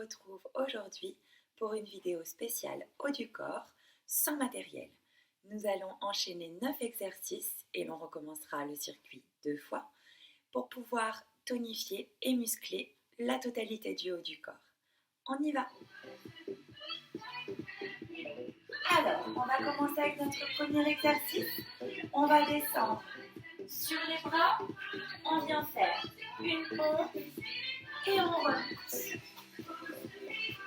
retrouve aujourd'hui pour une vidéo spéciale haut du corps, sans matériel. Nous allons enchaîner 9 exercices et l'on recommencera le circuit 2 fois pour pouvoir tonifier et muscler la totalité du haut du corps. On y va! Alors, on va commencer avec notre premier exercice. On va descendre sur les bras, on vient faire une pompe et on remonte.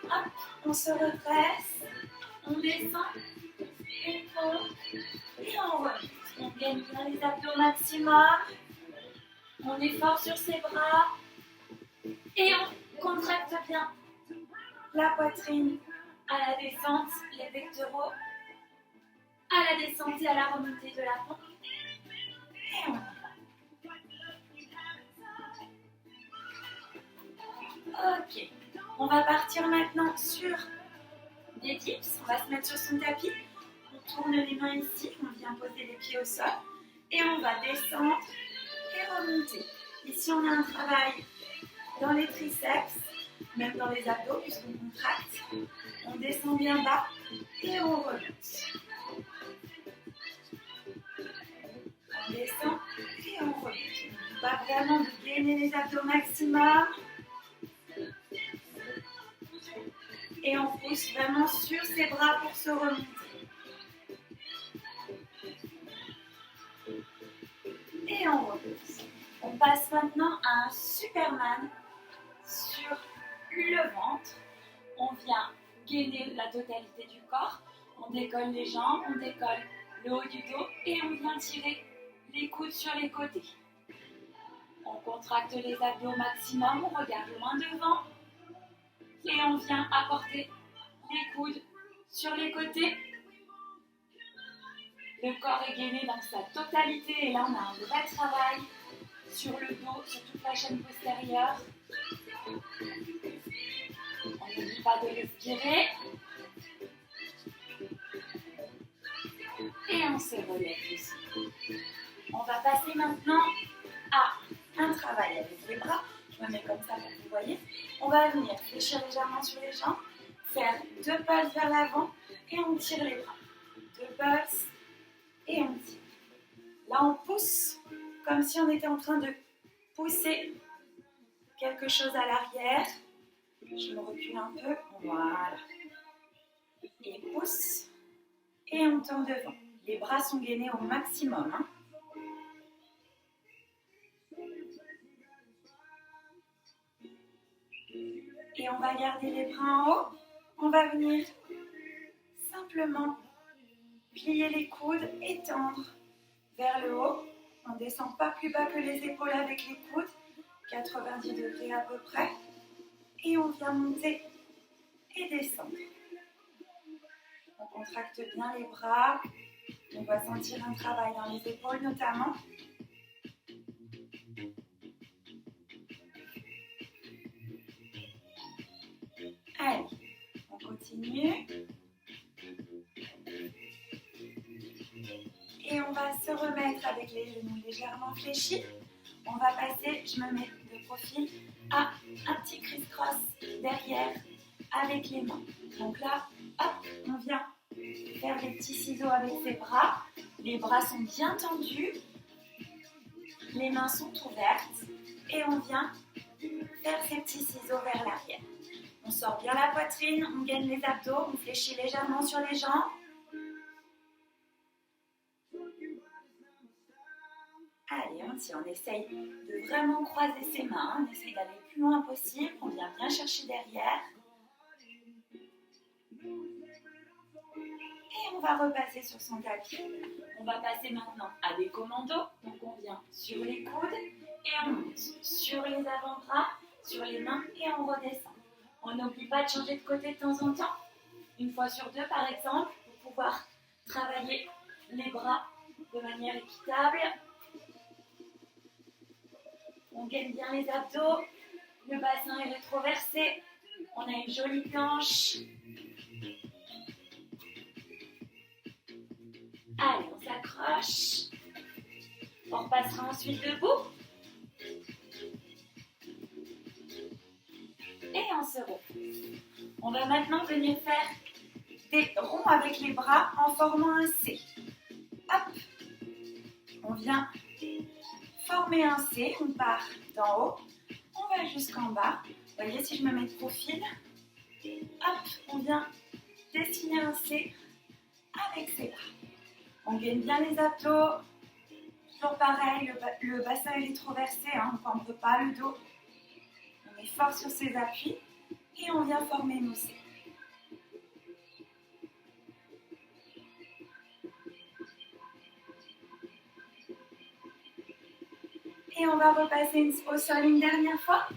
Hop, on se redresse, on descend, une pompe et on remonte. On gagne bien les abdos maximum, on est fort sur ses bras et on contracte bien la poitrine à la descente, les pectoraux à la descente et à la remontée de la pompe. Et on y va. Ok, on va partir maintenant sur des dips. On va se mettre sur son tapis. On tourne les mains ici, on vient poser les pieds au sol et on va descendre et remonter. Ici, on a un travail dans les triceps, même dans les abdos, puisqu'on contracte. On descend bien bas et on remonte. On descend et on remonte. On va vraiment gainer les abdos maximum. Et on pousse vraiment sur ses bras pour se remonter. Et on repousse. On passe maintenant à un Superman sur le ventre. On vient gainer la totalité du corps. On décolle les jambes, on décolle le haut du dos et on vient tirer les coudes sur les côtés. On contracte les abdos au maximum, on regarde loin devant et on vient apporter les coudes sur les côtés. Le corps est gainé dans sa totalité et là on a un vrai travail sur le dos, sur toute la chaîne postérieure. On n'oublie pas de respirer. Et on se relève ici. On va passer maintenant à un travail avec les bras. Je me mets comme ça pour que vous voyez. On va venir fléchir légèrement sur les jambes, faire 2 pulses vers l'avant et on tire les bras. 2 pulses et on tire. Là, on pousse comme si on était en train de pousser quelque chose à l'arrière. Je me recule un peu. Voilà. Et pousse. Et on tourne devant. Les bras sont gainés au maximum. Hein. Et on va garder les bras en haut. On va venir simplement plier les coudes, étendre vers le haut. On ne descend pas plus bas que les épaules avec les coudes. 90 degrés à peu près. Et on vient monter et descendre. On contracte bien les bras. On va sentir un travail dans les épaules notamment. Allez, on continue. Et on va se remettre avec les genoux légèrement fléchis. On va passer, je me mets de profil, à un petit criss-cross derrière avec les mains. Donc là, hop, on vient faire des petits ciseaux avec ses bras. Les bras sont bien tendus. Les mains sont ouvertes. Et on vient faire ces petits ciseaux vers l'arrière. On sort bien la poitrine, on gaine les abdos, on fléchit légèrement sur les jambes. Allez, on essaye de vraiment croiser ses mains, on essaye d'aller le plus loin possible, on vient bien chercher derrière. Et on va repasser sur son tapis. On va passer maintenant à des commandos. Donc on vient sur les coudes et on monte sur les avant-bras, sur les mains et on redescend. On n'oublie pas de changer de côté de temps en temps. Une fois sur 2 par exemple, pour pouvoir travailler les bras de manière équitable. On gaine bien les abdos, le bassin est rétroversé, on a une jolie planche. Allez, on s'accroche. On repassera ensuite debout. Et on se repose. On va maintenant venir faire des ronds avec les bras en formant un C. Hop. On vient former un C, on part d'en haut, on va jusqu'en bas. Vous voyez, si je me mets de profil, hop, on vient dessiner un C avec ses bras. On gaine bien les abdos, toujours pareil, le bassin est rétroversé, on ne cambre pas le dos. On est fort sur ses appuis et on vient former nos C. Et on va repasser au sol une dernière fois.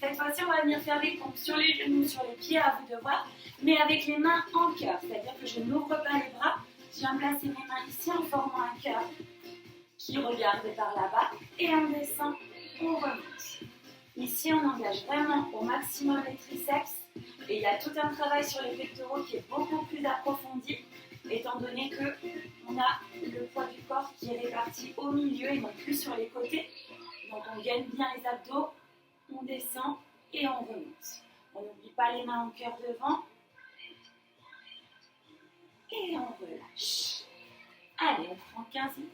Cette fois-ci, on va venir faire des pompes sur les genoux, sur les pieds, à vous de voir, mais avec les mains en cœur. C'est-à-dire que je n'ouvre pas les bras, je viens placer mes mains ici en formant un cœur qui regarde par là-bas. Et on descend, on remonte. Ici, on engage vraiment au maximum les triceps. Et il y a tout un travail sur les pectoraux qui est beaucoup plus approfondi, étant donné qu'on a le poids du corps qui est réparti au milieu et non plus sur les côtés. Donc on gagne bien les abdos, on descend et on remonte. On n'oublie pas les mains en cœur devant. Et on relâche. Allez, on prend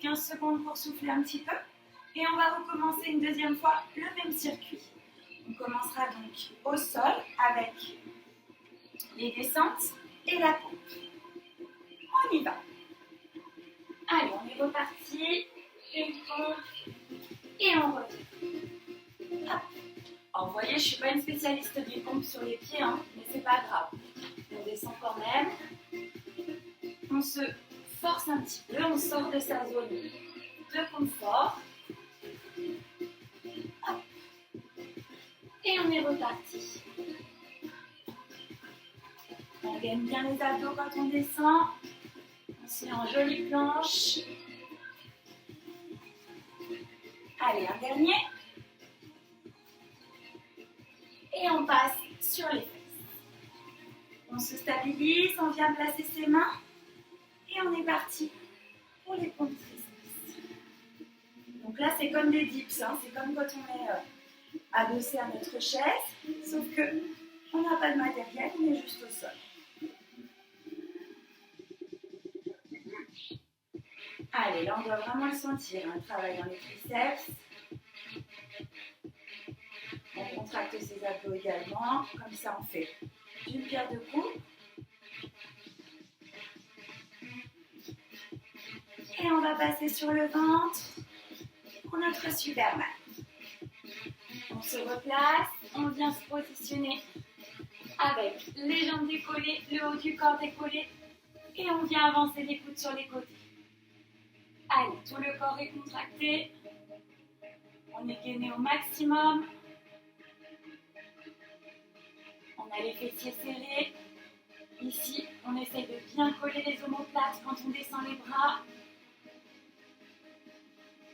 15 secondes pour souffler un petit peu. Et on va recommencer une deuxième fois le même circuit. On commencera donc au sol avec les descentes et la pompe. On y va. Allez, on est reparti. Une pompe et on revient. Hop. Alors, vous voyez, je ne suis pas une spécialiste des pompes sur les pieds, mais c'est pas grave. On descend quand même. On se force un petit peu, on sort de sa zone de confort. Hop. Et on est reparti. On gagne bien les abdos quand on descend. On se met en jolie planche. Allez, un dernier. Et on passe sur les fesses. On se stabilise, on vient placer ses mains. Et on est parti pour les pompes triceps. Donc là, c'est comme des dips. C'est comme quand on est adossé à notre chaise. Sauf qu'on n'a pas de matériel, on est juste au sol. Allez, là, on doit vraiment le sentir. Le travail dans les triceps. On contracte ses abdos également. Comme ça, on fait d'une pierre deux coups. Et on va passer sur le ventre pour notre Superman. On se replace, on vient se positionner avec les jambes décollées, le haut du corps décollé et on vient avancer les coudes sur les côtés. Allez, tout le corps est contracté. On est gainé au maximum. On a les fessiers serrés. Ici, on essaye de bien coller les omoplates quand on descend les bras.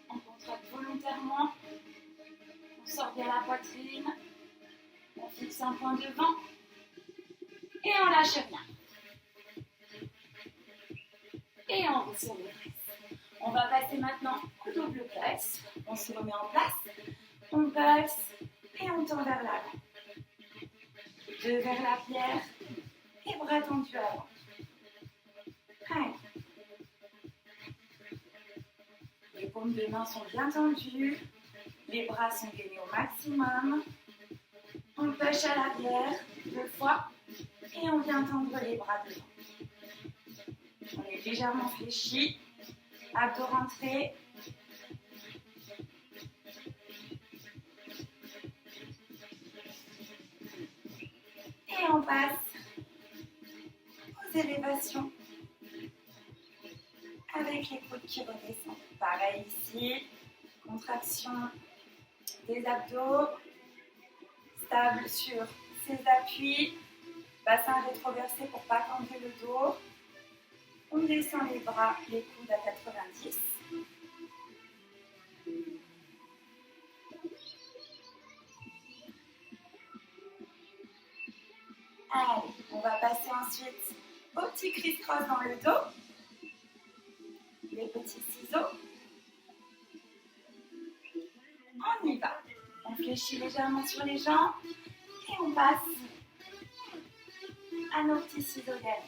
On contracte volontairement. On sort bien la poitrine. On fixe un point devant. Et on lâche rien. Et on resserre les fesses. On va passer maintenant au double press. On se remet en place. On pulse et on tend vers l'avant. 2 vers la pierre et bras tendus avant. Allez. Les paumes de main sont bien tendues. Les bras sont gainés au maximum. On push à l'arrière 2 fois et on vient tendre les bras devant. On est légèrement fléchi. Abdos rentrés. Et on passe aux élévations avec les coudes qui redescendent. Pareil ici, contraction des abdos, stable sur ses appuis, bassin rétroversé pour ne pas camber le dos. On descend les bras, les coudes à 90. Allez, on va passer ensuite au petit criss-cross dans le dos. Les petits ciseaux. On y va. On fléchit légèrement sur les jambes et on passe à nos petits ciseaux derrière.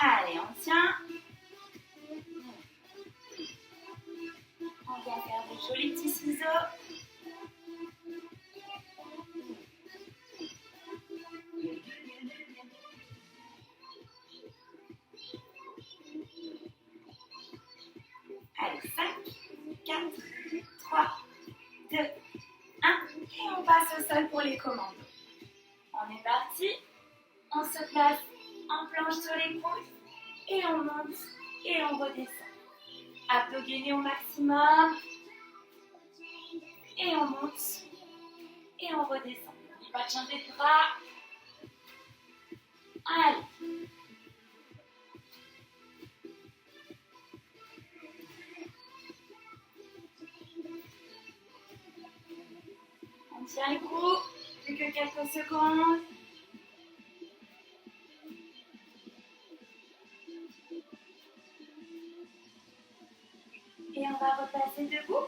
Allez, on tient. On vient faire des jolis petits ciseaux. Allez, 5, 4, 3, 2, 1. Et on passe au sol pour les commandos. On est parti. On se place en planche sur l'épaule. Et on monte et on redescend. Abdos gainés au maximum. Et on monte et on redescend. N'oublie pas de changer de bras. Allez. On tient le coup. Plus que quelques secondes. Et on va repasser debout.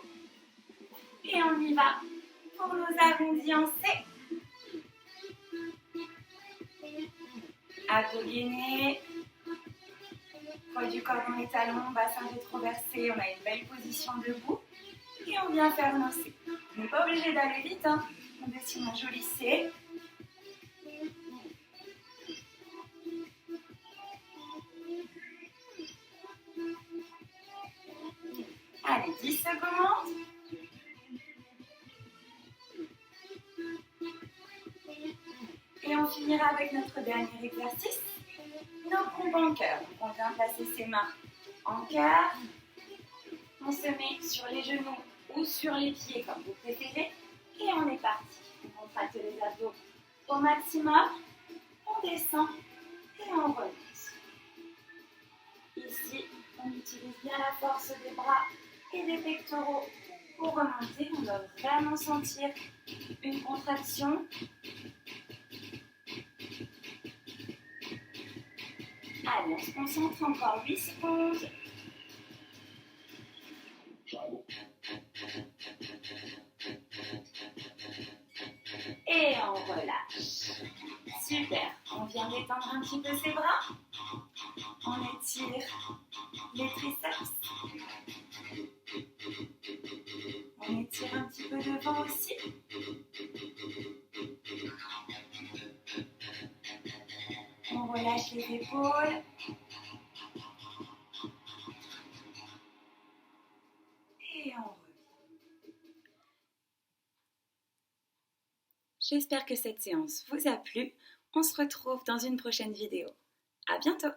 Et on y va pour nos arrondis en C. Abdos gainés. Poids du corps dans les talons, bassin rétroversé. On a une belle position debout. Et on vient faire nos C. On n'est pas obligé d'aller vite, hein. On dessine un joli C. Allez, 10 secondes. Et on finira avec notre dernier exercice, nos pompes en cœur. Donc on vient placer ses mains en cœur. On se met sur les genoux ou sur les pieds comme vous préférez. Et on est parti. On contracte les abdos au maximum. On descend et on remonte. Ici, on utilise bien la force des bras et des pectoraux pour remonter. On doit vraiment sentir une contraction. Allez, on se concentre encore 8 secondes. Et on relâche. Super. On vient d'étendre un petit peu ses bras. On étire les triceps. On étire un petit peu devant aussi. On relâche les épaules. Et on revient. J'espère que cette séance vous a plu. On se retrouve dans une prochaine vidéo. À bientôt!